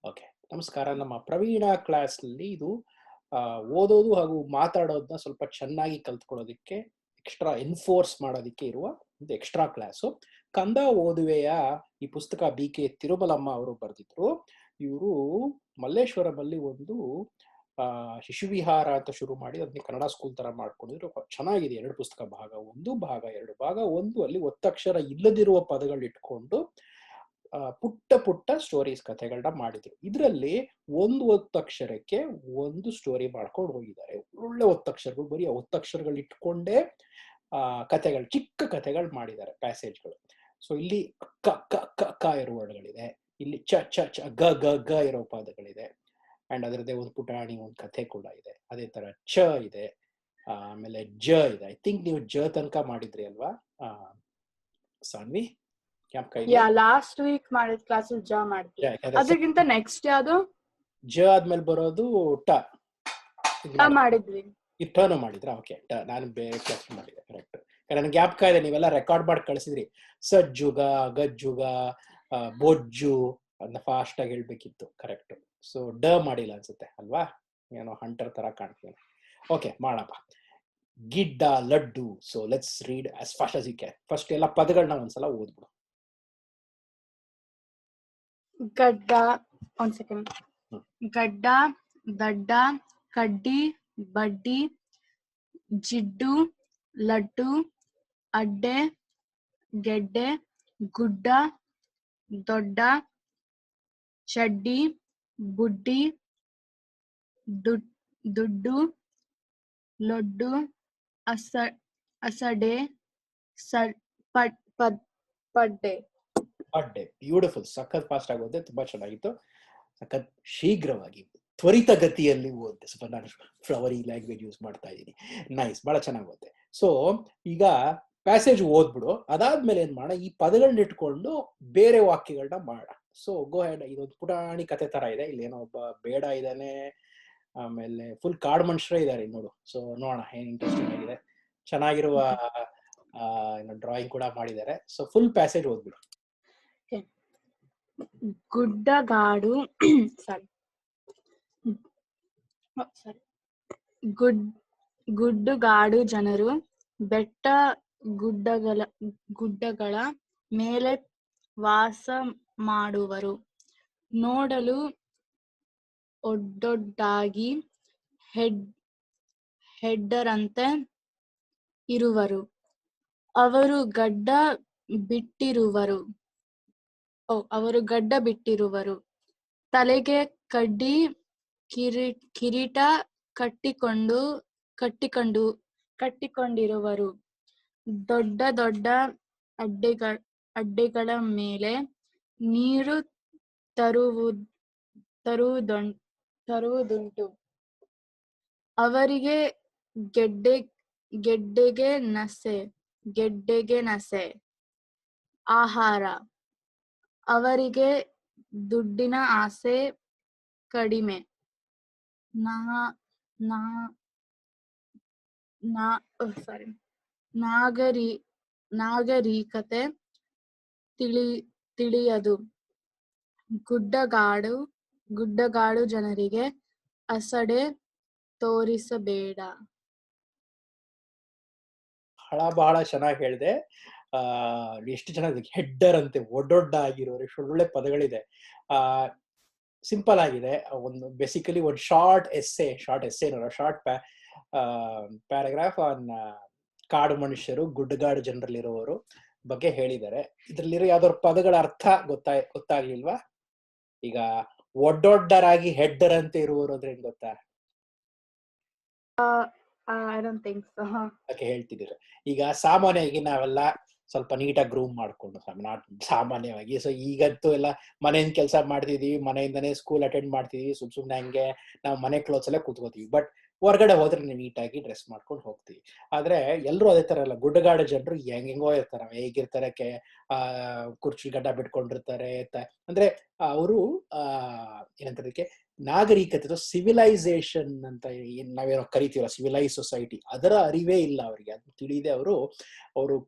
Okay, ನಮಸ್ಕಾರ. ನಮ್ಮ ಪ್ರವೀಣ ಕ್ಲಾಸ್ನಲ್ಲಿ ಇದು ಓದೋದು ಹಾಗೂ ಮಾತಾಡೋದನ್ನ ಸ್ವಲ್ಪ ಚೆನ್ನಾಗಿ ಕಲ್ತ್ಕೊಳ್ಳೋದಕ್ಕೆ, ಎಕ್ಸ್ಟ್ರಾ ಎನ್ಫೋರ್ಸ್ ಮಾಡೋದಕ್ಕೆ ಇರುವ ಒಂದು ಎಕ್ಸ್ಟ್ರಾ ಕ್ಲಾಸು. ಕಂದ ಓದುವೆಯ ಈ ಪುಸ್ತಕ BK ತಿರುಮಲಮ್ಮ ಅವರು ಬರೆದಿದ್ರು. ಇವರು ಮಲ್ಲೇಶ್ವರಮಲ್ಲಿ ಒಂದು ಶಿಶುವಿಹಾರ ಅಂತ ಶುರು ಮಾಡಿ ಅದನ್ನ ಕನ್ನಡ ಸ್ಕೂಲ್ ತರ ಮಾಡ್ಕೊಂಡಿದ್ರು. ಚೆನ್ನಾಗಿದೆ. 2 ಪುಸ್ತಕ, ಭಾಗ 1 ಭಾಗ 2. ಭಾಗ 1 ಅಲ್ಲಿ ಒತ್ತಕ್ಷರ ಇಲ್ಲದಿರುವ ಪದಗಳು ಇಟ್ಕೊಂಡು ಪುಟ್ಟ ಪುಟ್ಟ ಸ್ಟೋರೀಸ್, ಕಥೆಗಳನ್ನ ಮಾಡಿದ್ರು. ಇದರಲ್ಲಿ ಒಂದು ಒತ್ತಕ್ಷರಕ್ಕೆ ಒಂದು ಸ್ಟೋರಿ ಮಾಡ್ಕೊಂಡು ಹೋಗಿದ್ದಾರೆ. ಒಳ್ಳೆ ಒತ್ತಕ್ಷರಗಳು, ಬರೀ ಒತ್ತಕ್ಷರಗಳು ಇಟ್ಕೊಂಡೇ ಕಥೆಗಳು, ಚಿಕ್ಕ ಕಥೆಗಳು ಮಾಡಿದ್ದಾರೆ, ಪ್ಯಾಸೇಜ್ಗಳು. ಸೊ ಇಲ್ಲಿ ಕ ಕ ಕ ಕ ಇರೋ ವರ್ಡ್ಗಳಿದೆ, ಇಲ್ಲಿ ಚ ಚ ಚ ಗ ಗ ಗ ಇರೋ ಪದಗಳಿದೆ, ಅಂಡ್ ಅದರದ್ದೇ ಒಂದು ಪುಟಾಣಿ ಒಂದು ಕಥೆ ಕೂಡ ಇದೆ. ಅದೇ ತರ ಚ ಇದೆ, ಆಮೇಲೆ ಜ ಇದೆ. ಐ ಥಿಂಕ್ ನೀವು ಜ ತನಕ ಮಾಡಿದ್ರಿ ಅಲ್ವಾ ಸಾನ್ವಿ? ಲಾಸ್ಟ್ ವೀಕ್ ಮಾಡಿದ ಕ್ಲಾಸ್ ಜ ಮಾಡಿದ್ವಿ. ಅದಕ್ಕಿಂತ ನೆಕ್ಸ್ಟ್ ಯಾವುದು? ಜ ಆದ್ಮೇಲೆ ಬರೋದು ಟ ಮಾಡಿದ್ವಿ. ಟರ್ನ್ ಮಾಡಿದ್ರ? ಓಕೆ, ನಾನು ಬೇರೆ ಕ್ಲಾಸ್ ಮಾಡಿದೆ. ಕರೆಕ್ಟ್. ನನಗೆ ಜ್ಞಾಪಕ ಇದೆ, ನೀವೆಲ್ಲ ರೆಕಾರ್ಡ್ ಮಾಡಿ ಕಳಿಸಿದ್ರಿ. ಸಜ್ಜುಗ, ಗಜ್ಜುಗ, ಬೊಜ್ಜು ಅದನ್ನ ಫಾಸ್ಟ್ ಆಗಿ ಹೇಳ್ಬೇಕಿತ್ತು. ಕರೆಕ್ಟ್. ಸೊ ಡ ಮಾಡಿಲ್ಲ ಅನ್ಸುತ್ತೆ ಅಲ್ವಾ? ಏನೋ ಹಂಟರ್ ತರ ಕಾಣ್ತೀನಿ. ಓಕೆ, ಮಾಡಪ್ಪ. ಗಿಡ್ಡ, ಲಡ್ಡು. So let's read as fast as you can. First ಎಲ್ಲ ಪದಗಳನ್ನ ಒಂದ್ಸಲ ಓದ್ಬಿಡು. ಗಡ್ಡ, ಒಂದ್ ಸೆಕೆಂಡ್. ಗಡ್ಡ, ದಡ್ಡ, ಕಡ್ಡಿ, ಬಡ್ಡಿ, ಜಿಡ್ಡು, ಲಡ್ಡು, ಅಡ್ಡೆ, ಗೆಡ್ಡೆ, ಗುಡ್ಡ, ದೊಡ್ಡ, ಚಡ್ಡಿ, ಬುಡ್ಡಿ, ದುಡ್ಡು, ಲೊಡ್ಡು, ಅಸಡೆ, ಪಡ್ಡೆ. ಅಡ್ಡೆ. ಬ್ಯೂಟಿಫುಲ್. ಸಖತ್ ಫಾಸ್ಟ್ ಆಗೋದೆ, ತುಂಬಾ ಚೆನ್ನಾಗಿತ್ತು. ಸಖತ್ ಶೀಘ್ರವಾಗಿ, ತ್ವರಿತಗತಿಯಲ್ಲಿ ಓದಿದೆ. ಸ್ವಲ್ಪ ನಾನು ಫ್ಲವರಿ ಲ್ಯಾಂಗ್ವೇಜ್ ಯೂಸ್ ಮಾಡ್ತಾ ಇದ್ದೀನಿ. ನೈಸ್, ಬಹಳ ಚೆನ್ನಾಗಿ ಓದಿದೆ. ಸೊ ಈಗ ಪ್ಯಾಸೇಜ್ ಓದ್ಬಿಡು. ಅದಾದ್ಮೇಲೆ ಏನ್ ಮಾಡ, ಈ ಪದಗಳನ್ನ ಇಟ್ಕೊಂಡು ಬೇರೆ ವಾಕ್ಯಗಳನ್ನ ಮಾಡ. So go head. ಇದೊಂದು ಪುಟಾಣಿ ಕತೆ ತರ ಇದೆ. ಇಲ್ಲಿ ಏನೋ ಒಬ್ಬ ಬೇಡ ಇದ್ದಾನೆ, ಆಮೇಲೆ ಫುಲ್ ಕಾಡು ಮನುಷ್ಯರೇ ಇದ್ದಾರೆ ನೋಡು. ಸೊ ನೋಡೋಣ, ಏನ್ ಇಂಟ್ರೆಸ್ಟಿಂಗ್ ಆಗಿದೆ. ಚೆನ್ನಾಗಿರುವ ಡ್ರಾಯಿಂಗ್ ಕೂಡ ಮಾಡಿದ್ದಾರೆ. ಸೊ ಫುಲ್ ಪ್ಯಾಸೇಜ್ ಓದ್ಬಿಡು. ಗುಡ್ಡಗಾಡು ಗುಡ್ಡಗಾಡು ಜನರು ಬೆಟ್ಟ ಗುಡ್ಡಗಳ ಮೇಲೆ ವಾಸ ಮಾಡುವರು. ನೋಡಲು ಒಡ್ಡೊಡ್ಡಾಗಿ ಹೆಡ್ಡರಂತೆ ಇರುವರು. ಅವರು ಗಡ್ಡ ಬಿಟ್ಟಿರುವರು. ತಲೆಗೆ ಕಡ್ಡಿ ಕಿರೀಟ ಕಟ್ಟಿಕೊಂಡಿರುವರು. ದೊಡ್ಡ ದೊಡ್ಡ ಅಡ್ಡೆಗಳ ಮೇಲೆ ನೀರು ತರುವುದುಂಟು. ಅವರಿಗೆ ಗೆಡ್ಡೆಗೆ ನಸೆ ಆಹಾರ. ಅವರಿಗೆ ದುಡ್ಡಿನ ಆಸೆ ಕಡಿಮೆ. ನಾಗರಿಕತೆ ತಿಳಿಯದು. ಗುಡ್ಡಗಾಡು ಜನರಿಗೆ ಅಸಡೆ ತೋರಿಸಬೇಡ. ಬಹಳ ಚೆನ್ನಾಗಿ ಹೇಳಿದೆ. ಎಷ್ಟು ಚೆನ್ನಾಗಿ ಹೆಡ್ಡರ್ ಅಂತೆ, ಒಡ್ಡೊಡ್ಡ ಆಗಿರೋರು, ಎಷ್ಟು ಒಳ್ಳೆ ಪದಗಳಿದೆ. ಸಿಂಪಲ್ ಆಗಿದೆ. ಒಂದು ಬೇಸಿಕಲಿ ಒಂದು ಶಾರ್ಟ್ ಎಸ್ಸೆ ಪ್ಯಾರಾಗ್ರಾಫ್ ಆನ್ ಕಾಡು ಮನುಷ್ಯರು, ಗುಡ್ಡಗಾಡು ಜನರಲ್ಲಿರುವವರು ಬಗ್ಗೆ ಹೇಳಿದ್ದಾರೆ. ಇದ್ರಲ್ಲಿರೋ ಯಾವ್ದಾದ್ರು ಪದಗಳ ಅರ್ಥ ಗೊತ್ತಾಗ್ಲಿಲ್ವಾ? ಈಗ ಒಡ್ಡೊಡ್ಡರಾಗಿ ಹೆಡ್ಡರ್ ಅಂತ ಇರುವವರು ಅಂದ್ರೆ ಏನ್ ಗೊತ್ತಾ? ಹೇಳ್ತಿದ್ದೀರ. ಈಗ ಸಾಮಾನ್ಯವಾಗಿ ನಾವೆಲ್ಲ ಸ್ವಲ್ಪ ನೀಟಾಗಿ ಗ್ರೂಮ್ ಮಾಡ್ಕೊಂಡು, ಸಾಮಾನ್ಯವಾಗಿ. ಸೊ ಈಗಂತೂ ಎಲ್ಲ ಮನೆಯಿಂದ ಕೆಲಸ ಮಾಡ್ತಿದೀವಿ, ಮನೆಯಿಂದನೇ ಸ್ಕೂಲ್ ಅಟೆಂಡ್ ಮಾಡ್ತಿದೀವಿ, ಸುಮ್ನೆ ಹಂಗೆ ನಾವು ಮನೆ ಕ್ಲೋತ್ಸ್ ಅಲ್ಲೇ ಕೂತ್ಕೋತೀವಿ. ಬಟ್ ಹೊರಗಡೆ ಹೋದ್ರೆ ನೀಟಾಗಿ ಡ್ರೆಸ್ ಮಾಡ್ಕೊಂಡು ಹೋಗ್ತೀವಿ. ಆದ್ರೆ ಎಲ್ಲರೂ ಅದೇ ತರ ಅಲ್ಲ. ಗುಡ್ಡಗಾಡು ಜನರು ಹೆಂಗೋ ಇರ್ತಾರೆ, ಹೇಗಿರ್ತಾರೆ, ಕುರ್ಚಿ ಗಡ್ಡ ಬಿಟ್ಕೊಂಡಿರ್ತಾರೆ. ಅಂದ್ರೆ ಅವರು ಏನಂತದಕ್ಕೆ, ನಾಗರಿಕತೆ, ಸಿವಿಲೈಸೇಷನ್ ಅಂತ ನಾವೇನೋ ಕರಿತೀವಲ್ಲ, ಸಿವಿಲೈಸ್ ಸೊಸೈಟಿ, ಅದರ ಅರಿವೇ ಇಲ್ಲ ಅವರಿಗೆ. ಅದು ತಿಳಿದೆ ಅವರು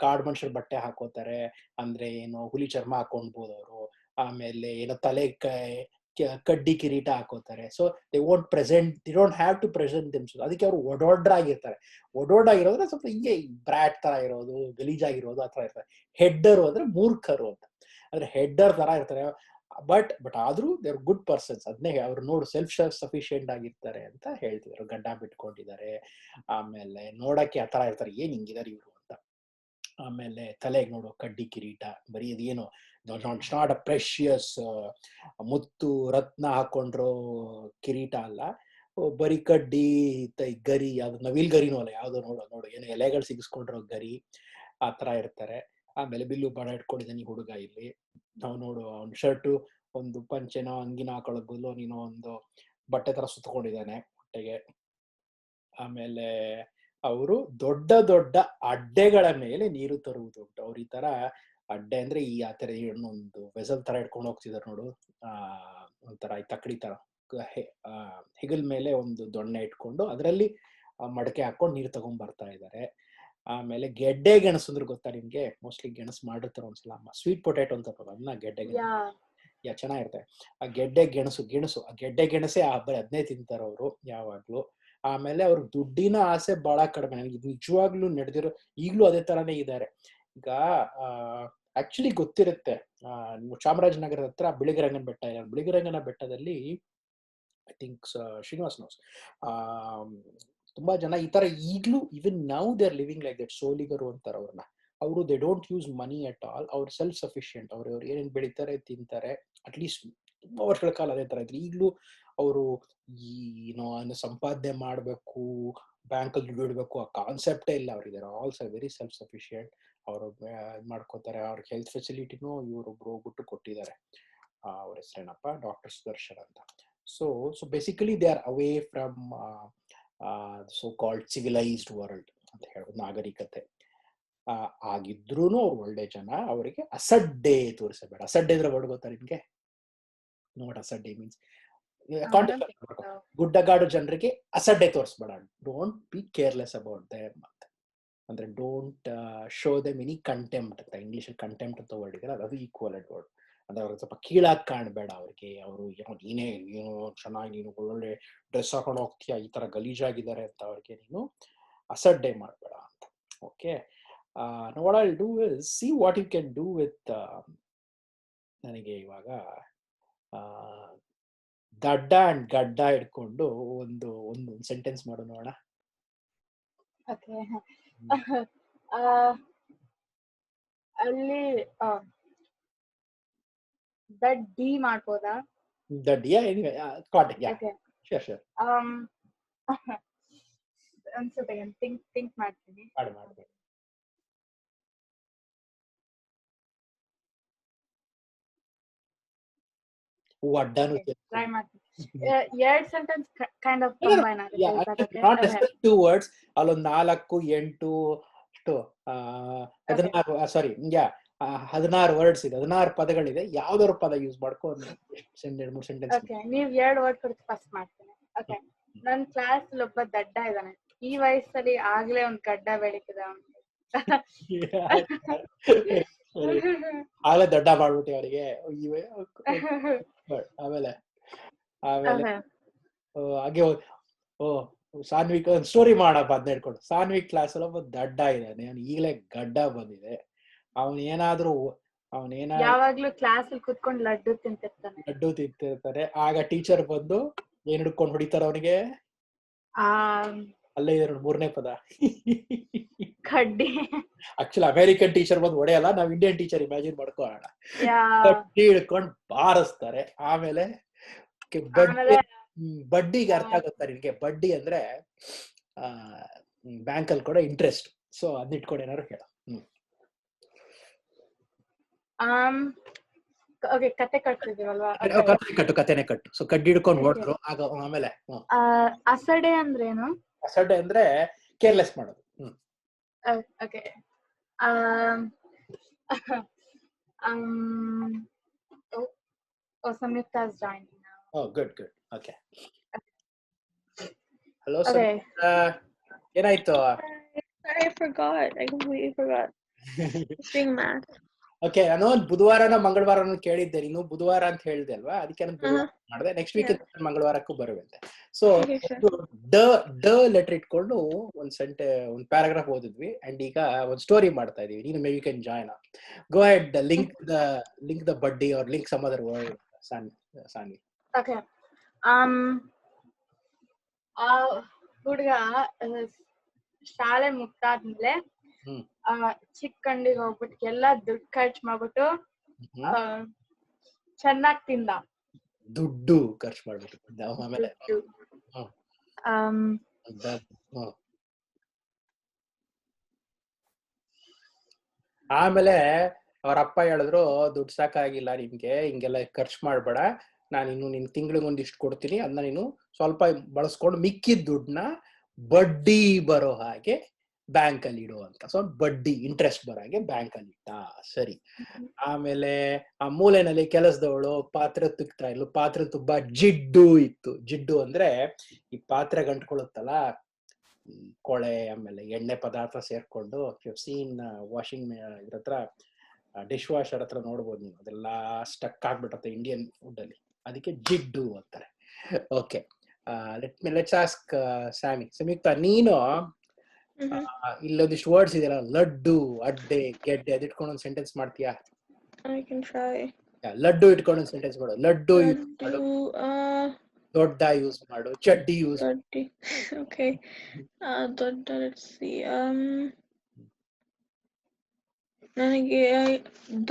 ಕಾಡು ಮನುಷ್ಯರು ಬಟ್ಟೆ ಹಾಕೋತಾರೆ. ಅಂದ್ರೆ ಏನೋ ಹುಲಿ ಚರ್ಮ ಹಾಕೊಂಡ್ಬೋದು ಅವರು. ಆಮೇಲೆ ಏನೋ ಕಡ್ಡಿ ಕಿರೀಟ ಹಾಕೋತಾರೆ. So they won't present, they don't have to present themselves. ಅದಕ್ಕೆ ಅವರು ಒಡೊಡ್ಡಾಗಿರ್ತಾರೆ. ಒಡೊಡ್ಡಾಗಿರೋದ್ರೆ ಸ್ವಲ್ಪ ಹಿಂಗೆ ಬ್ರಾಟ್ ತರ ಇರೋದು, ಗಲೀಜಾಗಿರೋದು ಆ ತರ ಇರ್ತಾರೆ. ಹೆಡ್ಡರು ಅಂದ್ರೆ ಮೂರ್ಖರು ಅಂತ, ಅಂದ್ರೆ ಹೆಡ್ಡರ್ ತರ ಇರ್ತಾರೆ. ಬಟ್ ಆದ್ರೂ ದೇ ಆರ್ ಗುಡ್ ಪರ್ಸನ್ಸ್. ಅದನ್ನೇ ಅವ್ರು ನೋಡು ಸೆಲ್ಫ್ ಸಫಿಶಿಯೆಂಟ್ ಆಗಿರ್ತಾರೆ ಅಂತ ಹೇಳ್ತಿದ್ರು. ಗಡ್ಡ ಬಿಟ್ಕೊಂಡಿದ್ದಾರೆ, ಆಮೇಲೆ ನೋಡಕ್ಕೆ ಆ ತರ ಇರ್ತಾರೆ, ಏನ್ ಹಿಂಗಿದಾರೆ ಇವ್ರು ಅಂತ. ಆಮೇಲೆ ತಲೆಗೆ ನೋಡು ಕಡ್ಡಿ ಕಿರೀಟ, ಬರೀ ಅದೇನು ನಾಟ್ ಅ ಪ್ರೆಷಿಯಸ್ ಮುತ್ತು ರತ್ನ ಹಾಕೊಂಡ್ರು ಕಿರೀಟ ಅಲ್ಲ, ಬರೀ ಕಡ್ಡಿ ಗರಿ, ಯಾವ್ದು ನವಿಲ್ ಗರಿನೂ ಅಲ್ಲ, ಯಾವ್ದು ನೋಡು ಏನೋ ಎಲೆಗಳು ಸಿಗಿಸ್ಕೊಂಡ್ರೋ ಗರಿ, ಆ ತರ ಇರ್ತಾರೆ. ಆಮೇಲೆ ಬಿಲ್ಲು ಬಾಣ ಇಟ್ಕೊಂಡಿದ್ದಾನೆ ಹುಡುಗ ಇಲ್ಲಿ. ನಾವು ನೋಡು ಅವ್ನ ಶರ್ಟು ಒಂದು ಪಂಚೆನೋ ಅಂಗಿನ ಹಾಕೊಳ್ಳೋದ್ ಬದಲು ನೀನು ಒಂದು ಬಟ್ಟೆ ತರ ಸುತ್ಕೊಂಡಿದ್ದಾನೆ ಹೊಟ್ಟೆಗೆ. ಆಮೇಲೆ ಅವರು ದೊಡ್ಡ ದೊಡ್ಡ ಅಡ್ಡೆಗಳ ಮೇಲೆ ನೀರು ತರುವುದುಂಟು. ಅವ್ರು ಈ ತರ ಅಡ್ಡೆ ಅಂದ್ರೆ ಈ ಆ ತರ ಒಂದು ವೆಸಲ್ ತರ ಇಟ್ಕೊಂಡು ಹೋಗ್ತಿದಾರೆ ನೋಡು, ಒಂಥರ ಈ ತಕ್ಕಡಿ ತರ ಹೆಗಲ್ ಮೇಲೆ ಒಂದು ದೊಣ್ಣೆ ಇಟ್ಕೊಂಡು ಅದರಲ್ಲಿ ಮಡಕೆ ಹಾಕೊಂಡು ನೀರು ತಗೊಂಡ್ ಬರ್ತಾ ಇದ್ದಾರೆ. ಆಮೇಲೆ ಗೆಡ್ಡೆ ಗೆಣಸು ಅಂದ್ರೆ ಗೊತ್ತಾ ನಿಮ್ಗೆ? ಮೋಸ್ಟ್ಲಿ ಗೆಣಸು ಮಾಡಿರ್ತಾರೆ ಒಂದ್ಸಲ, ಸ್ವೀಟ್ ಪೊಟ್ಯಾಟೊ ಅಂತ ಅದನ್ನ ಗೆಡ್ಡೆ ಗೆಣಸು ಚೆನ್ನಾಗಿರುತ್ತೆ. ಆ ಗೆಡ್ಡೆ ಗೆಣಸು ಆ ಗೆಡ್ಡೆ ಗೆಣಸೆ ಅದನ್ನೇ ತಿಂತಾರೆ ಅವರು ಯಾವಾಗ್ಲೂ. ಆಮೇಲೆ ಅವ್ರ ದುಡ್ಡಿನ ಆಸೆ ಬಹಳ ಕಡಿಮೆ. ನನಗೆ ನಿಜವಾಗ್ಲೂ ನಡೆದಿರೋ ಈಗ್ಲೂ ಅದೇ ತರಾನೇ ಇದ್ದಾರೆ. ಈಗ ಆಕ್ಚುಲಿ ಗೊತ್ತಿರುತ್ತೆ, ಚಾಮರಾಜನಗರದ ಹತ್ರ ಬಿಳಿಗಿರಂಗನ ಬೆಟ್ಟ ಇದೆ. ಬಿಳಿಗಿರಂಗನ ಬೆಟ್ಟದಲ್ಲಿ ಐ ಥಿಂಕ್ ಶ್ರೀನಿವಾಸ್ ನೋಸ್ ತುಂಬಾ ಜನ ಈ ತರ ಈಗ್ಲೂ even now they are living like that. ಸೋಲಿಗರು ಅಂತಾರೆ ಅವ್ರನ್ನ. ಅವರು they don't use money at all. ಅವ್ರು ಸೆಲ್ಫ್ ಸಫಿಶಿಯೆಂಟ್. ಅವ್ರು ಏನೇನ್ ಬೆಳಿತಾರೆ ತಿಂತಾರೆ. ಅಟ್ಲೀಸ್ಟ್ ತುಂಬಾ ವರ್ಷಗಳ ಕಾಲ ಅದೇ ತರ ಇದ್ರು. ಈಗ್ಲೂ ಅವರು ಏನೋ ಸಂಪಾದನೆ ಮಾಡ್ಬೇಕು, ಬ್ಯಾಂಕ್ ಅಲ್ಲಿ ದುಡ್ಡು ಇಡ್ಬೇಕು ಆ ಕಾನ್ಸೆಪ್ಟೇ ಇಲ್ಲ ಅವ್ರಿಗೆ. Also very self sufficient. ಅವರು ಮಾಡ್ಕೋತಾರೆ. ಅವ್ರಿಗೆ ಹೆಲ್ತ್ ಫೆಸಿಲಿಟಿನೂ ಇವರೊಬ್ರು ಹೋಗ್ಬಿಟ್ಟು ಕೊಟ್ಟಿದ್ದಾರೆ. ಅವ್ರ ಹೆಸರೇನಪ್ಪ, ಡಾಕ್ಟರ್ ಸುದರ್ಶನ್ ಅಂತ. So basically they are away from so called civilised world ಅಂತ ಹೇಳೋದು, ನಾಗರಿಕತೆ. ಆಗಿದ್ರೂ ಅವ್ರು ಒಳ್ಳೆ ಜನ. ಅವರಿಗೆ ಅಸಡ್ಡೆ ತೋರಿಸಬೇಡ. ಅಸಡ್ಡೆ ಅಂದ್ರೆ ವರ್ಡ್ ಗೊತ್ತಾ ನಿಮ್ಗೆ? ನೋಟ್ ಅಸಡ್ಡೆ ಮೀನ್ಸ್ ಗುಡ್ಡಗಾಡು ಜನರಿಗೆ ಅಸಡ್ಡೆ ತೋರಿಸ್ಬೇಡ. Don't be careless about them ಅಂತ. ಅಂದ್ರೆ don't show them any contempt ಅಂತ. ಇಂಗ್ಲಿಷ್ ಕಂಟೆಂಪ್ಟ್ ಅಂತ ವರ್ಡ್ ಇದೆ, ಅದು ಈಕ್ವಲೆಂಟ್ ವರ್ಡ್. ಅಂದ್ರೆ ಅವ್ರಿಗೆ ಸ್ವಲ್ಪ ಕೀಳಾಗಿ ಕಾಣಬೇಡ ಅವ್ರಿಗೆ. ಅವರು ಏನೋ ನೀನೇ ಏನು ಚೆನ್ನಾಗಿ ನೀನು ಒಳ್ಳೊಳ್ಳೆ ಡ್ರೆಸ್ ಹಾಕೊಂಡು ಹೋಗ್ತೀಯ, ಈ ತರ ಗಲೀಜಾಗಿದ್ದಾರೆ ಅಂತ ಅವ್ರಿಗೆ ನೀನು ಅಸಡ್ಡೆ ಮಾಡಬೇಡ ಅಂತ. Okay, what I'll do is see what you can do with ನನಗೆ ಇವಾಗ ದಡ್ಡ ಅಂಡ್ ಗಡ್ಡ ಇಟ್ಕೊಂಡು ಒಂದು ಸೆಂಟೆನ್ಸ್ ಮಾಡು ನೋಡೋಣ. ಅಲ್ಲಿ ದಡ್ಡಿ ಮಾಡ್ಬೋದಾ? ದಡ್ಡಿಯಾ? ಅನ್ಸುತ್ತೆ ಥಿಂಕ್ ಮಾಡ್ತೀನಿ. ಟ್ರೈ ಮಾಡ್ತೀನಿ. ಎರಡ್ ಸೆಂಟೆನ್ಸ್ ಕೈಂಡ್ ಆಫ್ ಕಂಬೈನ್ ಆಗುತ್ತೆ. ನಾಟ್ ಜಸ್ಟ್ 2 ವರ್ಡ್ಸ್, ಅಲ್ಲೊಂದು 4, 8 ಅಷ್ಟು 16 ವರ್ಡ್ಸ್ ಇದೆ, 16 ಪದಗಳಿದೆ. ಯಾವ್ದಾದ್ರು ಪದ ಯೂಸ್ ಮಾಡ್ಕೊ. 2-3 ಸೆಂಟೆನ್ಸ್. ಓಕೆ, ನೀವ್ 2 ವರ್ಡ್ ಕೊಡ್ತು ಫಸ್ಟ್ ಮಾಡ್ತೀನಿ. ಓಕೆ, ನನ್ ಕ್ಲಾಸ್ ಅಲ್ಲಿ ಒಬ್ಬ ದಡ್ಡ ಇದ್ದಾನೆ. ಈ ವಯಸ್ಸಲ್ಲಿ ಆಗ್ಲೇ ಒಂದ್ ಗಡ್ಡ ಬೆಳೀತಿದೆ ಅವನಿಗೆ. ಆಗ್ಲೇ ದಡ್ಡ ಮಾಡ್ಬಿಟ್ಟೆ ಅವರಿಗೆ. ಆಮೇಲೆ ಹಾಗೆ ಸಾನ್ವಿಕ್ ಒಂದು ಸ್ಟೋರಿ ಮಾಡಪ್ಪ ಅಂತ ಹೇಳ್ಕೊಂಡು. ಸಾನ್ವಿಕ್ ಕ್ಲಾಸ್ ಅಲ್ಲಿ ಒಬ್ಬ ದಡ್ಡ ಇದ್ದಾನೆ, ಅವ್ನು ಈಗಲೇ ಗಡ್ಡ ಬಂದಿದೆ. ಅವನೇನಾದ್ರೂ ಯಾವಾಗ್ಲೂ ಕ್ಲಾಸ್ ಅಲ್ಲಿ ಕುತ್ಕೊಂಡು ಲಡ್ಡು ತಿಂತಿರ್ತಾನೆ. ಆಗ ಟೀಚರ್ ಬಂದು ಏನ್ ಹಿಡ್ಕೊಂಡು ಹೊಡಿತಾರ ಅವನಿಗೆ? ಅಲ್ಲೇ ಇದೆ 3ನೇ ಪದ, ಕಡ್ಡಿ. ಆಕ್ಚುಲಿ ಅಮೆರಿಕನ್ ಟೀಚರ್ ಬಂದು ಹೊಡೆಯಲ್ಲ, ನಾವ್ ಇಂಡಿಯನ್ ಟೀಚರ್ ಇಮ್ಯಾಜಿನ್ ಮಾಡ್ಕೊಳ್ಳೋಣ. ಕಡ್ಡಿ ಹಿಡ್ಕೊಂಡು ಬಾರಿಸ್ತಾರೆ. ಆಮೇಲೆ ಬಡ್ಡಿಗೆ ಅರ್ಥ ಆಗುತ್ತಾ ನಿನ್ಗೆ? ಬಡ್ಡಿ ಅಂದ್ರೆ ಬ್ಯಾಂಕ್ ಅಲ್ಲಿ ಕೂಡ ಇಂಟ್ರೆಸ್ಟ್. ಸೊ ಅದನ್ನ ಇಟ್ಕೊಂಡು ಏನಾದ್ರು ಹೇಳ. ಕತೆ ಕಟ್ತಿದೀವಲ್ವಾ? ಕತೆನೆ ಕಟ್ಟು. ಸೊ ಕಡ್ಡಿ ಹಿಡ್ಕೊಂಡು ಹೊಡ್ರು. ಆಮೇಲೆ ಅಸಡೆ ಅಂದ್ರೇನು? ಅಸಡೆ ಅಂದ್ರೆ ಕೇರ್ಲೆಸ್ ಮಾಡೋದು. Okay, Samyukta is joining now. Oh, good. Okay. Hello, Samyukta. ಏನಾಯ್ತು? I forgot. I completely forgot. Doing math. Okay, ನಾನು ಬುಧವಾರನ ಮಂಗಳವಾರನ ಕೇಳಿದ್ದೆ, ನೀನು ಬುಧವಾರ ಅಂತ ಹೇಳಿದೆ ಅಲ್ವಾ, ಅದಕ್ಕೆ ನಾನು ಬುಧವಾರ ಮಾಡಿದೆ. ನೆಕ್ಸ್ಟ್ ವೀಕ್ ಮಂಗಳವಾರಕ್ಕೂ ಬರುವಂತೆ. ಸೊ ಡ ಲೆಟರ್ ಇಟ್ಕೊಂಡು ಒಂದ್ ಪ್ಯಾರಾಗ್ರಾಫ್ ಓದಿದ್ವಿ, ಅಂಡ್ ಈಗ ಒಂದ್ ಸ್ಟೋರಿ ಮಾಡ್ತಾ ಇದೀವಿ. ನೀನು may you can join. Go ahead, link the ಬಡ್ಡಿ or link some other word. Sanvi. Okay. ಆ ಹುಡುಗ ಶಾಲೆ ಮುಗ್ದಾದ್ಮೇಲೆ ಚಿಕ್ಕಂಡಿಗೆ ಹೋಗ್ಬಿಟ್ಟು ಎಲ್ಲ ದುಡ್ಡು ಖರ್ಚು ಮಾಡ್ಬಿಟ್ಟು ಚೆನ್ನಾಗ್ ತಿಂದ. ದುಡ್ಡು ಖರ್ಚು ಮಾಡ್ಬಿಟ್ಟು ಆಮೇಲೆ ಅವ್ರ ಅಪ್ಪ ಹೇಳಿದ್ರು, ದುಡ್ಡು ಸಾಕಾಗಿಲ್ಲ ನಿಮ್ಗೆ, ಹಿಂಗೆಲ್ಲ ಖರ್ಚು ಮಾಡ್ಬೇಡ, ನಾನು ಇನ್ನು ನಿನ್ ತಿಂಗಳಿಗೆ ಒಂದಿಷ್ಟು ಕೊಡ್ತೀನಿ, ಅದನ್ನ ನೀನು ಸ್ವಲ್ಪ ಬಳಸ್ಕೊಂಡು ಮಿಕ್ಕಿದ ದುಡ್ಡನ್ನ ಬಡ್ಡಿ ಬರೋ ಹಾಗೆ ಬ್ಯಾಂಕ್ ಅಲ್ಲಿ ಇಡು ಅಂತ. ಸೊ ಬಡ್ಡಿ ಇಂಟ್ರೆಸ್ಟ್ ಬರೋ ಹಾಗೆ ಬ್ಯಾಂಕ್ ಅಲ್ಲಿ ಇಟ್ಟ. ಸರಿ. ಆಮೇಲೆ ಆ ಮೂಲೆನಲ್ಲಿ ಕೆಲಸದವಳು ಪಾತ್ರೆ ತುಕ್ತಾ ಇದ್ಲು. ಪಾತ್ರೆ ತುಂಬಾ ಜಿಡ್ಡು ಇತ್ತು. ಜಿಡ್ಡು ಅಂದ್ರೆ ಈ ಪಾತ್ರೆ ಗಂಟ್ಕೊಳುತ್ತಲ್ಲ, ಈ ಕೊಳೆ ಆಮೇಲೆ ಎಣ್ಣೆ ಪದಾರ್ಥ ಸೇರ್ಕೊಂಡು, ಸೀನ್ ವಾಷಿಂಗ್ ಇದ್ರ ಹತ್ರ ಡಿಶ್ ವಾಷರ್ ಹತ್ರ ನೋಡ್ಬೋದು ನೀವು, ಅದೆಲ್ಲ ಸ್ಟಕ್ ಆಗ್ಬಿಟ್ಟತ್ತೆ ಇಂಡಿಯನ್ ಫುಡ್ ಅಲ್ಲಿ, ಅದಕ್ಕೆ ಜಿಡ್ಡು ಅಂತಾರೆ. Okay, let's ask Sammy. Samyukta, ನೀನು ಇಲ್ಲೊಂದಿಷ್ಟು ವರ್ಡ್ಸ್ ಇದೆಯಲ್ಲ, ಲಡ್ಡು, ಅಡ್ಡೆ, ಗೆಡ್ಡೆ, ಅದಿಟ್ಕೊಂಡು ಒಂದು ಸೆಂಟೆನ್ಸ್ ಮಾಡ್ತೀಯಾ? ಲಡ್ಡು ಇಟ್ಕೊಂಡು ಒಂದು ಸೆಂಟೆನ್ಸ್ ಮಾಡು. ಲಡ್ಡು ಯೂಸ್ ಮಾಡು, ದೊಡ್ಡ ಯೂಸ್ ಮಾಡು, ಚಡ್ಡಿ ಯೂಸ್ ಮಾಡು. ಓಕೆ, ದೊಡ್ಡ, ಲೆಟ್ಸ್ ಸಿ. ನನಗೆ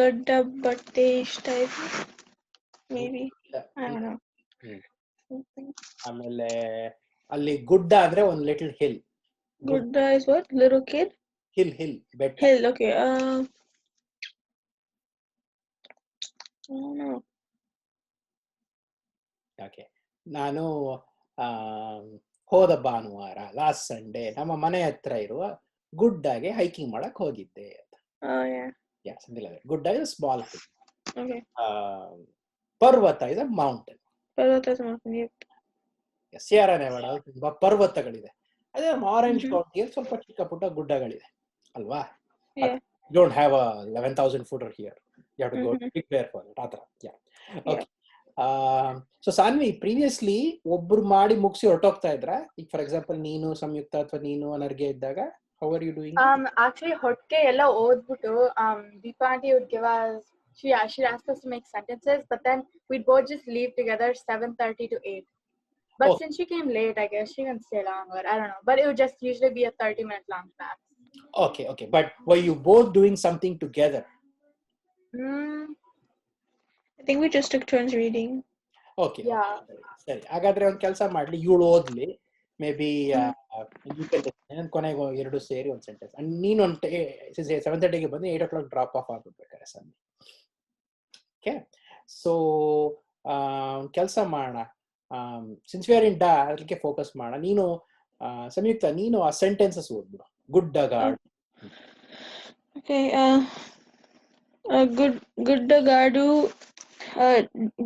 ದೊಡ್ಡ ಬಟ್ಟೆ ಇಷ್ಟ ಇದೆ, ಮೇ ಬಿ. ಆಮೇಲೆ ಅಲ್ಲಿ ಗುಡ್ಡ ಅಂದ್ರೆ ಒಂದು ಲಿಟಲ್ ಹಿಲ್. ಗುಡ್ಡ is what? Little kid? Hill, ಬೆಟ್ಟ. Hill, okay. I don't know. Okay. ನಾನು ಹೋದ ಭಾನುವಾರ, ಲಾಸ್ಟ್ ಸಂಡೇ, ನಮ್ಮ ಮನೆ ಹತ್ರ ಇರುವ ಗುಡ್ಡಾಗೆ ಹೈಕಿಂಗ್ ಮಾಡಕ್ ಹೋಗಿದ್ದೆ ಅಂತ. Something like that. ಗುಡ್ಡ is a small hill. Okay. ಪರ್ವತ is a mountain. ಪರ್ವತ is a mountain, yep. ಸಿಯರಾ Nevada ತುಂಬಾ ಪರ್ವತಗಳಿದೆ. ಅದೇ ಆರೆಂಜ್ ಕೌಂಟಿಯಲ್ಲಿ ಸ್ವಲ್ಪ ಚಿಕ್ಕ ಪುಟ್ಟ ಗುಡ್ಡಗಳಿದೆ ಅಲ್ವಾ? You don't have a 11,000 footer here. You have to go prepare for it. ಆತರ. Okay. So ಸಾನ್ವಿ, ಪ್ರೀವಿಯಸ್ಲಿ ಒಬ್ರು ಮಾಡಿ ಮುಗಿಸಿ ಹೊರಟೋಗ್ತಾ ಇದ್ರ? ಈಗ ಫಾರ್ ಎಕ್ಸಾಂಪಲ್ ನೀನು, ಸಂಯುಕ್ತ ಅಥವಾ ನೀನು ಅನರ್ಗೆ ಇದ್ದಾಗ, how are you doing? Actually ಹೊಟ್ಟೆ ಎಲ್ಲ ಓದ್ಬಿಟ್ಟು Deepa aunty would give us, she asked us to make sentences, but then we'd both just leave together 7:30 to 8. But since she came late, I guess she can stay longer. I don't know. But it would just usually be a 30-minute long class. Okay. But were you both doing something together? I think we just took turns reading. Okay. Yeah. ಸರಿ, ಹಾಗಾದ್ರೆ ಒಂದು ಕೆಲಸ ಮಾಡ್ಲಿ, ಇವಳು ಓದ್ಲಿ, may be ಕೊನೆಗೆ ಎರಡು ಸೇರಿ ಒಂದು ಸೆಂಟೆನ್ಸ್. ನೀನು 7:30ಗೆ ಬಂದು 8 o'clock ಡ್ರಾಪ್ ಆಫ್ ಆಗ್ಬಿಡ್ಬೇಕಾರೆ ಸಂಜೆ. ಓಕೆ, ಸೊ ಕೆಲಸ ಮಾಡೋಣ. ಸಿನ್ಸ್ ವಿ ಆರ್ ಇನ್ ಡಾ, ಅದಕ್ಕೆ ಫೋಕಸ್ ಮಾಡೋಣ. ನೀನು ಸಂಯುಕ್ತ, ನೀನು ಆ ಸೆಂಟೆನ್ಸಸ್ ಓದ್ಬಿಡು. ಗುಡ್ಡಗಾಡು. ಓಕೆ,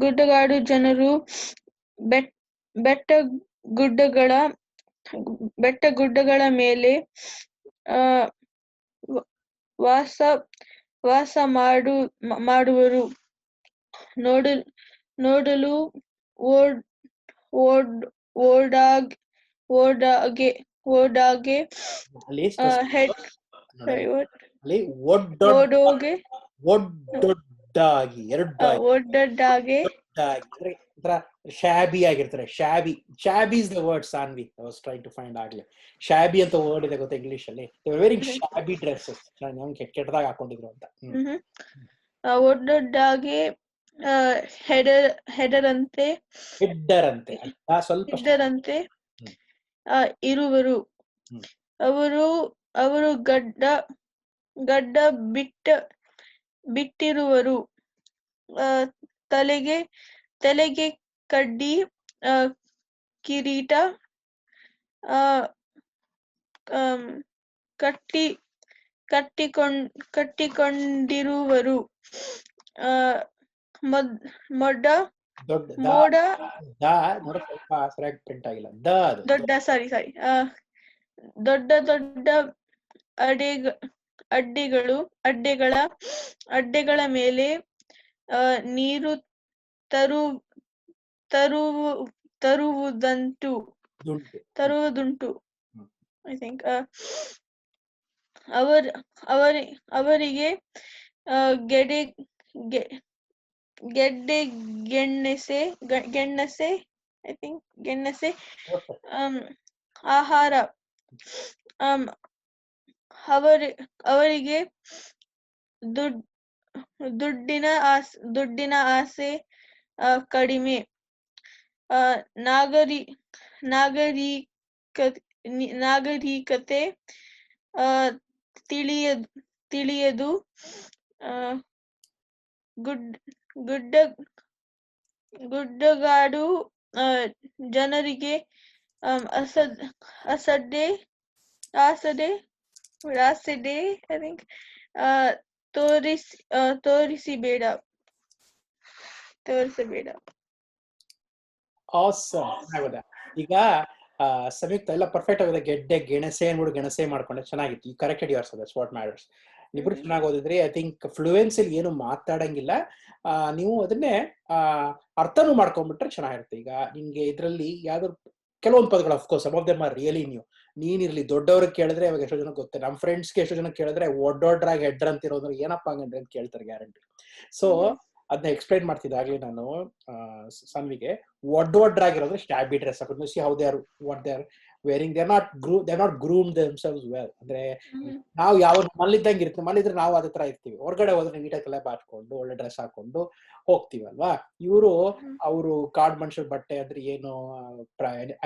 ಗುಡ್ಡಗಾಡು ಜನರು ಬೆಟ್ಟ ಗುಡ್ಡಗಳ ಮೇಲೆ ವಾಸ ಮಾಡುವರು. ನೋಡಲು ಓಡಾಗೆ ಶಾಬಿ ಆಗಿರ್ತಾರೆ. Shabby is the word Sanvi. I was trying to find ಆಗ್ಲೇ. ಶಾಬಿ ಅಂತ ವರ್ಡ್ ಇದೆ ಗೊತ್ತಾ ಇಂಗ್ಲಿಷ್ ಅಲ್ಲಿ? ವೆರಿಂಗ್ ಶಾಬಿ ಡ್ರೆಸ್ಸಸ್, ಕೆಟ್ಟದಾಗ ಹಾಕೊಂಡಿದ್ರು ಅಂತ. ಒಡ್ಡೊಡ್ಡಾಗೆ ಹೆಡರಂತೆ ಇರುವರು. ಅವರು ಗಡ್ಡ ಬಿಟ್ಟಿರುವರು. ತಲೆಗೆ ಕಡ್ಡಿ, ಕಿರೀಟ ಕಟ್ಟಿಕೊಂಡಿರುವರು. ದೊಡ್ಡ ಅಡ್ಡೆಗಳ ಮೇಲೆ ನೀರು ತರುವುದುಂಟು. ಐ ಥಿಂಕ್ ಅವರಿಗೆ ಗೆಣಸೆ ಆಹಾರ. ಅವರಿಗೆ ದುಡ್ಡಿನ ಆಸೆ ಕಡಿಮೆ. ನಾಗರಿಕತೆ ತಿಳಿಯದು. ಗುಡ್ಡಗಾಡು ಜನರಿಗೆ ಅಸಡ್ಡೆ ಐ ಥಿಂಕ್ ತೋರಿಸಬೇಡ. ಈಗ ಸಂಯುಕ್ತ ಎಲ್ಲ ಪರ್ಫೆಕ್ಟ್ ಆಗಿದೆ. ಗೆಡ್ಡೆ ಗೆಣಸೆ ಅಂದ್ಬಿಟ್ಟು ಗೆಣಸೆ ಮಾಡ್ಕೊಂಡೆ ಚೆನ್ನಾಗಿತ್ತು. ಈ corrected yours that's what matters. ಇಬ್ರು ಚೆನ್ನಾಗಿ ಓದಿದ್ರಿ. ಐ ಥಿಂಕ್ ಫ್ಲೂಯೆನ್ಸಿಲಿ ಏನು ಮಾತಾಡಂಗಿಲ್ಲ, ನೀವು ಅದನ್ನೇ ಅರ್ಥನೂ ಮಾಡ್ಕೊಂಡ್ಬಿಟ್ರೆ ಚೆನ್ನಾಗಿರುತ್ತೆ. ಈಗ ನಿಮ್ಗೆ ಇದ್ರಲ್ಲಿ ಯಾವ್ದಾದ್ರು ಕೆಲವೊಂದು ಪದಗಳು of course some of them are really new. ನೀನಿರ್ಲಿ ದೊಡ್ಡವ್ರಿಗೆ ಕೇಳಿದ್ರೆ ಅವಾಗ ಎಷ್ಟೋ ಜನ ಗೊತ್ತೆ. ನಮ್ಮ ಫ್ರೆಂಡ್ಸ್ಗೆ ಎಷ್ಟೋ ಜನ ಕೇಳಿದ್ರೆ ಒಡ್ಡೊಡ್ರಾಗಿ ಹೆಡ್ರ್ ಅಂತಿರೋದ್ರೆ ಏನಪ್ಪಾ ಹಂಗಂದ್ರೆ ಅಂತ ಕೇಳ್ತಾರೆ ಗ್ಯಾರಂಟಿ. ಸೊ ಅದನ್ನ ಎಕ್ಸ್ಪ್ಲೈನ್ ಮಾಡ್ತಿದ್ದಾಗ್ಲಿ ನಾನು ಸನ್ವಿಗೆ ಒಡ್ಡೊಡ್ರಾಗಿರೋದ್ರೆ ಸ್ಟ್ಯಾಬಿ ಡ್ರೆಸ್ ಹಾಕೊಂಡು see how they are what they are wearing. They are not groomed themselves well. ಅಂದ್ರೆ ನಾವು ಯಾವ ಮಲ್ಲಿದ್ದಂಗೆ ಇರ್ತೀವಿ, ಮಲ್ಲಿದ್ರೆ ನಾವು ಅದೇ ತರ ಇರ್ತೀವಿ. ಹೊರಗಡೆ ಹೋದ್ರೆ ನೀಟಾಗಿ ತಲೆ ಬಾಚ್ಕೊಂಡು ಒಳ್ಳೆ ಡ್ರೆಸ್ ಹಾಕೊಂಡು ಹೋಗ್ತೀವಲ್ವಾ. ಅವರು ಕಾಡ್ ಮನುಷ್ಯರ ಬಟ್ಟೆ ಅಂದ್ರೆ ಏನು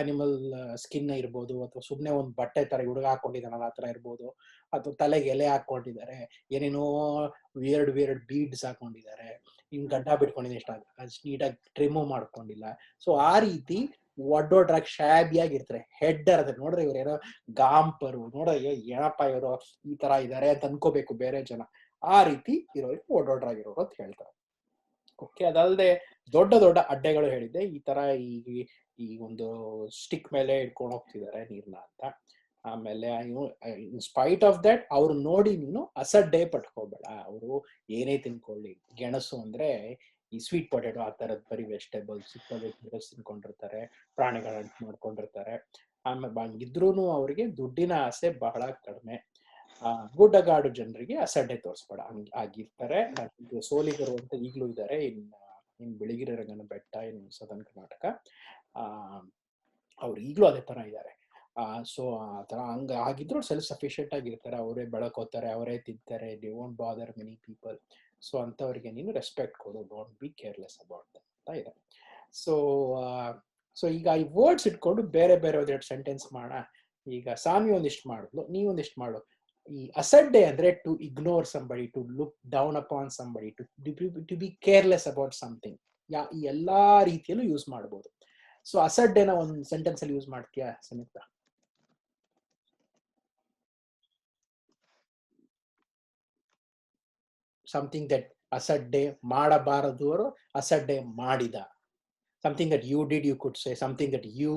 ಅನಿಮಲ್ ಸ್ಕಿನ್ ಇರ್ಬೋದು, ಅಥವಾ ಸುಮ್ನೆ ಒಂದು ಬಟ್ಟೆ ತರ ಹುಡುಗ ಹಾಕೊಂಡಿದ್ದಾನಲ್ಲ ಆ ತರ ಇರ್ಬೋದು, ಅಥವಾ ತಲೆಗೆ ಎಲೆ ಹಾಕೊಂಡಿದ್ದಾರೆ, ಏನೇನೋ ವಿಯರ್ಡ್ ಬೀಡ್ಸ್ ಹಾಕೊಂಡಿದ್ದಾರೆ, ಗಡ್ಡ ಬಿಟ್ಕೊಂಡಿದ್ದೀನಿ ಅಷ್ಟು ನೀಟಾಗಿ ಟ್ರಿಮು ಮಾಡ್ಕೊಂಡಿಲ್ಲ. ಸೊ ಆ ರೀತಿ ಒಡ್ಡೊಡ್ರಾಗಿ ಶಾಬಿಯಾಗಿ ಇರ್ತಾರೆ. ಹೆಡ್ಡರ್ ಅದ್ರ ನೋಡ್ರೆ ಇವ್ರು ಏನೋ ಗಾಂಪರು, ನೋಡ್ರೆ ಏನಪ್ಪ ಇವರು ಈ ತರ ಇದಾರೆ ಅಂತ ಅನ್ಕೋಬೇಕು ಬೇರೆ ಜನ. ಆ ರೀತಿ ಇರೋರು ಒಡ್ಡೊಡ್ರಾಗಿರೋರು ಅಂತ ಹೇಳ್ತಾರೆ. ಓಕೆ, ಅದಲ್ಲದೆ ದೊಡ್ಡ ದೊಡ್ಡ ಅಡ್ಡೆಗಳು ಹೇಳಿದ್ದೆ. ಈ ತರ ಈ ಒಂದು ಸ್ಟಿಕ್ ಮೇಲೆ ಇಟ್ಕೊಂಡು ಹೋಗ್ತಿದ್ದಾರೆ ನೀರ್ನ ಅಂತ. ಆಮೇಲೆ ಇನ್ ಸ್ಪೈಟ್ ಆಫ್ ದಟ್ ಅವ್ರು ನೋಡಿ ನೀನು ಅಸಡ್ಡೆ ಪಟ್ಕೋಬೇಡ. ಅವರು ಏನೇ ತಿನ್ಕೊಳ್ಳಿ, ಗೆಣಸು ಅಂದ್ರೆ ಈ ಸ್ವೀಟ್ ಪೊಟೆಟೊ ಆ ತರದ್ ಬರೀ ವೆಜಿಟೇಬಲ್ಸ್ ತಿನ್ಕೊಂಡಿರ್ತಾರೆ, ಪ್ರಾಣಿಗಳನ್ನ ಮಾಡ್ಕೊಂಡಿರ್ತಾರೆ. ಆಮೇಲೆ ಇದ್ರೂನು ಅವ್ರಿಗೆ ದುಡ್ಡಿನ ಆಸೆ ಬಹಳ ಕಡಿಮೆ. ಗುಡ್ಡಗಾಡು ಜನರಿಗೆ ಅಸಡ್ಡೆ ತೋರಿಸ್ಬೇಡ ಆಗಿರ್ತಾರೆ. ಸೋಲಿಗರು ಅಂತ ಈಗಲೂ ಇದ್ದಾರೆ ಇನ್ ಬಿಳಿಗಿರಿ ರಂಗನ ಬೆಟ್ಟ, ಇನ್ ಸದರ್ನ್ ಕರ್ನಾಟಕ. ಅವ್ರು ಈಗಲೂ ಅದೇ ತರ ಇದ್ದಾರೆ. ಸೊ ಆ ತರ ಹಂಗ ಆಗಿದ್ರು ಸೆಲ್ಫ್ ಸಫಿಶಿಯಂಟ್ ಆಗಿರ್ತಾರೆ. ಅವರೇ ಬೆಳಕೋತಾರೆ, ಅವರೇ ತಿಂತಾರೆ. They won't bother many people. So ಅಂತವ್ರಿಗೆ ನೀನು ರೆಸ್ಪೆಕ್ಟ್ ಕೊಡು, don't be careless about that ಅಂತ ಇದೆ. ಸೊ ಈಗ ಈ ವರ್ಡ್ಸ್ ಇಟ್ಕೊಂಡು ಬೇರೆ ಬೇರೆ ಒಂದೆರಡು ಸೆಂಟೆನ್ಸ್ ಮಾಡೋಣ. ಈಗ ಸಾಮಿ ಒಂದಿಷ್ಟು ಮಾಡಿದ್ಲು, ನೀವೊಂದಿಷ್ಟು ಮಾಡು. ಈ ಅಸಡ್ಡೆ ಅಂದ್ರೆ to ignore somebody, to look down upon somebody, to be careless about something. ಈ ಎಲ್ಲಾ ರೀತಿಯಲ್ಲೂ ಯೂಸ್ ಮಾಡ್ಬೋದು. ಸೊ ಅಸಡ್ಡೆನ ಒಂದು ಸೆಂಟೆನ್ಸ್ ಅಲ್ಲಿ ಯೂಸ್ ಮಾಡ್ತೀಯಾ ಸಂಯುಕ್ತ? something that ಅಸಡ್ಡೆ ಮಾಡಬಾರದು ಅವರು ಅಸಡ್ಡೆ ಮಾಡಿದ. Something that you did, you could say. Something that you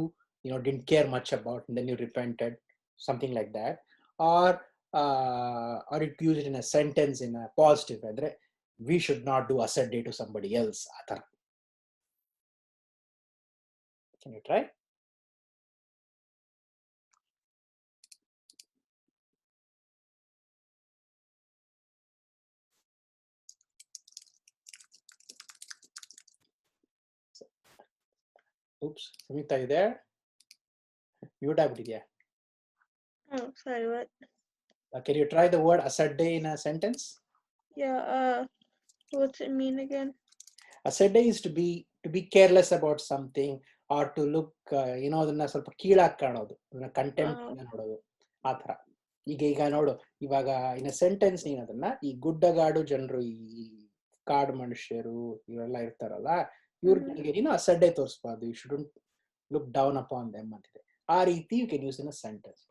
didn't care much about and then you repented. Something like that. Or it use it in a sentence in a positive way. We should not do ಅಸಡ್ಡೆ to somebody else. ಆ ಥರ. Can you try? Oops, Samita, are you there? Mute ಆಗ್ಬಿಟ್ಟಿದ್ಯಾ? Oh, sorry, what? Can you try the word ಅಸಡ್ಡೆ in a sentence? Yeah, what's it mean again? ಅಸಡ್ಡೆ is to be careless about something or to look, ಅದನ್ನ ಸ್ವಲ್ಪ ಕೀಳಾಗಿ ಕಾಣೋದು, ಅದನ್ನ contempt ನೋಡೋದು, ಆ ಥರ. ಈಗ ನೋಡು, ಇವಾಗ ಇನ್ ಅ ಸೆಂಟೆನ್ಸ್ ನೀನು ಅದನ್ನ ಈ ಗುಡ್ಡಗಾಡು ಜನರು, ಈ ಕಾಡು ಮನುಷ್ಯರು ಇವರೆಲ್ಲ ಇರ್ತಾರಲ್ಲ, ಇವ್ರಿಗೆ ನೀನು ಅಸಡ್ಡೆ ತೋರಿಸಬಾರ್ದು. You shouldn't look down upon them ಅಂತಿದೆ. ಆ ರೀತಿ you can use in a sentence.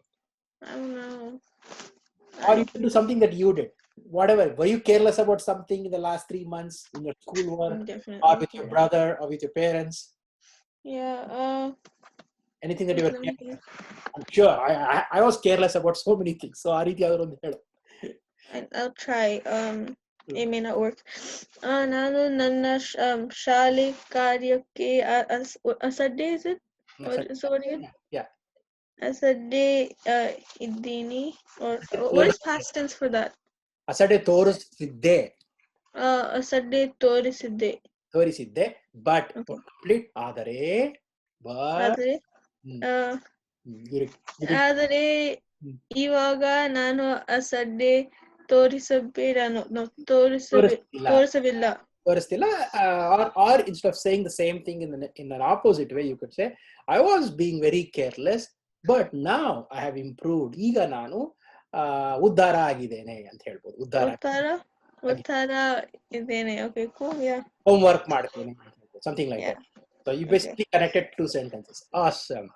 Or you can do something that you did. Whatever. Were you careless about something in the last 3 months in your school work? Definitely. Or with your brother or with your parents? Yeah. Anything that you were careless? I'm sure I was careless about so many things. So ಆ ರೀತಿ ಆದ್ರೂ ಒಂದು ಹೇಳು. I'll try. It may not work. ನಾನು ನನ್ನ ಶಾಲೆ ಕಾರ್ಯಕ್ಕೆ ಅಸಡ್ಡೆ is it? Is what again? Yeah. ಅಸಡ್ಡೆ ಇದ್ದೀನಿ. Or what is past tense for that? ಅಸಡ್ಡೆ ತೋರಿಸಿದ್ದೆ. ಅಸಡ್ಡೆ ತೋರಿಸಿದ್ದೆ. ಬಟ್ ಕಂಪ್ಲೀಟ್ ಆದರೆ ಆದರೆ ಇವಾಗ ನಾನು ಅಸಡ್ಡೆ ತೋರಿಸಲಿಲ್ಲ. Or instead of saying the same thing in an opposite way, you could say, I was being very careless, but now I have improved. ಈಗ ನಾನು ಉದ್ಧಾರ ಆಗಿದ್ದೇನೆ ಅಂತ ಹೇಳ್ಬೋದು. ಉದ್ಧಾರ ಇದ್ದೇನೆ. Okay, cool. Yeah. Homework ಮಾಡ್ತೀನಿ. Something like that. So you basically connected two sentences. Awesome.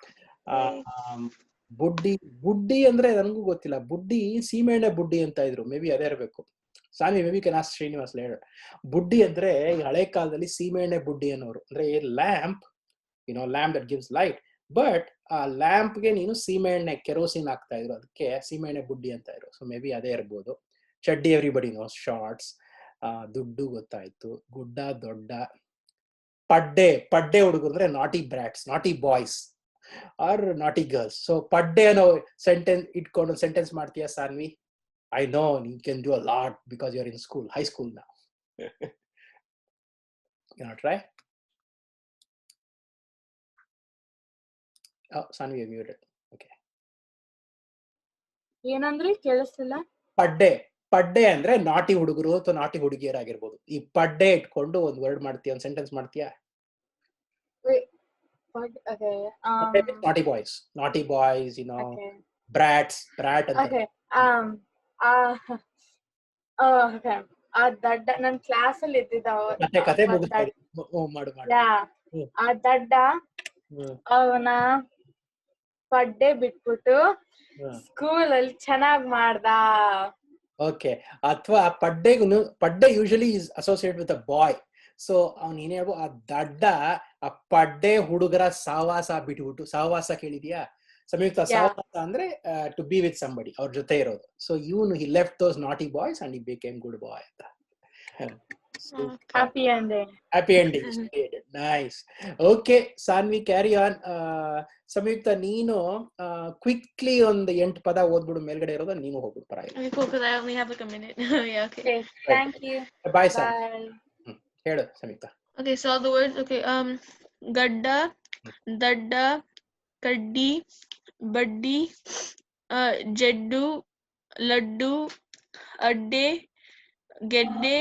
ಬುಡ್ಡಿ ಅಂದ್ರೆ ನನಗೂ ಗೊತ್ತಿಲ್ಲ. ಬುಡ್ಡಿ ಸೀಮೆಣ್ಣೆ ಬುಡ್ಡಿ ಅಂತ ಇದ್ರು. ಮೇ ಬಿ ಅದೇ ಇರಬೇಕು. Sani maybe can ask Srinivas later. ಬುಡ್ಡಿ ಅಂದ್ರೆ ಈ ಹಳೆ ಕಾಲದಲ್ಲಿ ಸೀಮೆಣ್ಣೆ ಬುಡ್ಡಿ ಅನ್ನೋರು. ಅಂದ್ರೆ lamp, lamp that gives light. But ಆ ಲ್ಯಾಂಪ್ಗೆ ನೀನು ಸೀಮೆಣ್ಣೆ ಕೆರೋಸಿನ್ ಹಾಕ್ತಾ ಇದ್ರು, ಅದಕ್ಕೆ ಸೀಮೆಣ್ಣೆ ಬುಡ್ಡಿ ಅಂತ ಇದ್ರು. ಸೊ ಮೇ ಬಿ ಅದೇ ಇರ್ಬೋದು. ಚಡ್ಡಿ ಎವ್ರಿಬಡಿ ನೋಸ್, ಶಾರ್ಟ್ಸ್. ದುಡ್ಡು ಗೊತ್ತಾಯ್ತು. ಗುಡ್ಡ ದೊಡ್ಡ. ಪಡ್ಡೆ ಹುಡುಗರು ಅಂದ್ರೆ ನಾಟಿ ಬ್ರಾಟ್ಸ್, ನಾಟಿ ಬಾಯ್ಸ್ ಆರ್ ನಾಟಿ ಗರ್ಲ್ಸ್. ಸೊ ಪಡ್ಡೆ ಅನ್ನೋ ಸೆಂಟೆನ್ಸ್ ಇಟ್ಕೊಂಡು ಸೆಂಟೆನ್ಸ್ ಮಾಡ್ತೀಯಾ Saanvi? I know you can do a lot because you're in school, high school now. You want to try? Oh, Sanvi, you're muted. Okay. ಏನಂದ್ರೆ ಕೇಳಿಸ್ತಿಲ್ಲ. ಪಡ್ಡೆ ಅಂದ್ರೆ ನಾಟಿ ಹುಡುಗರು ಅಥವಾ ನಾಟಿ ಹುಡುಗಿಯರಾಗಿರ್ಬೋದು. ಈ ಪಡ್ಡೆ ಇಟ್ಕೊಂಡು ಒಂದು ವರ್ಡ್ ಮಾಡ್ತೀಯ, ಒಂದು ಸೆಂಟೆನ್ಸ್ ಮಾಡ್ತೀಯಾ? Naughty boys, brats, brat ಅಂತ. Okay. Okay. ದಡ್ಡ ನನ್ ಕ್ಲಾಸ್ ಅಲ್ಲಿ ಇದ್ದಿದ್ದ ಕತೆ ಮುಗಿಸ್ತಾರೆ. ಮಾಡು. ಆ ದಡ್ಡ ಅವನ ಪಡ್ಡೆ ಬಿಟ್ಬಿಟ್ಟು ಸ್ಕೂಲ್ ಅಲ್ಲಿ ಚೆನ್ನಾಗ್ ಮಾಡ್ದ. ಓಕೆ. ಅಥವಾ ಪಡ್ಡೆ usually is associate with a boy. So ಅವ್ನು ಏನ್ ಹೇಳ್ಬೋದು, ಆ ದಡ್ಡ ಆ ಪಡ್ಡೆ ಹುಡುಗರ ಸಹವಾಸ ಬಿಟ್ಬಿಟ್ಟು, ಸಹವಾಸ ಕೇಳಿದ್ಯಾ ಸಂಯುಕ್ತ? ಸಹವಾಸ ಅಂದ್ರೆ ಟು ಬಿ ವಿತ್ ಸಂಬಡಿ, ಅವ್ರ ಜೊತೆ ಇರೋದು. ಸೊ ಇವನು ಹಿ left those naughty boys and he became good boy ಅಂತ. Happy ending. Nice. Okay, Sanvi, carry on. ಸಂಯುಕ್ತ ನೀನು ಕ್ವಿಕ್ಲಿ ಒಂದು 8 ಪದ ಓದ್ಬಿಡು, ಮೇಲ್ಗಡೆ ಇರೋದು ನೀನು ಹೋಗ್ಬಿಡು. Because I only have like a minute. Yeah, okay. Thank you. Bye, Sanvi. ಹೇಳು ಸಂಯುಕ್ತ. Okay, so all the words. Okay, ಗಡ್ಡ, ದಡ್ಡ, ಕಡ್ಡಿ, ಬಡ್ಡಿ, ಜಡ್ಡು, ಲಡ್ಡು, ಅಡ್ಡೆ, ಗೆಡ್ಡೆ,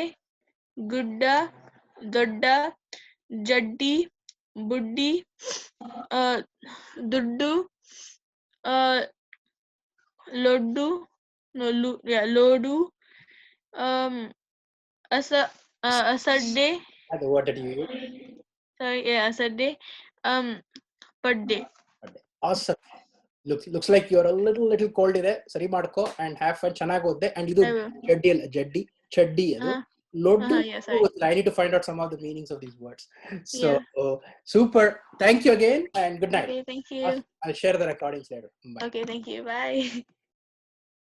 ಗುಡ್ಡ, ದೊಡ್ಡ, ಜಡ್ಡಿ, ಬುಡ್ಡಿ, ದುಡ್ಡು, ಲೋಡು, ಅಸಡ್ಡೆ. What did you use? Sorry, yeah, ಅಸಡ್ಡೆ, ಪಡ್ಡೆ. Awesome. Looks like you're a little cold ಇದೆ. ಸರಿ ಮಾಡ್ಕೋ and have fun. ಚೆನ್ನಾಗಿ ಓದ್ದೆ. And ಇದು ಚಡ್ಡಿ ಅದು ಲೊಡ್ಡು. I need to find out some of the meanings of these words. So super. Thank you again and good night. Okay, thank you. I'll share the recordings later. Bye. Okay, thank you. Bye.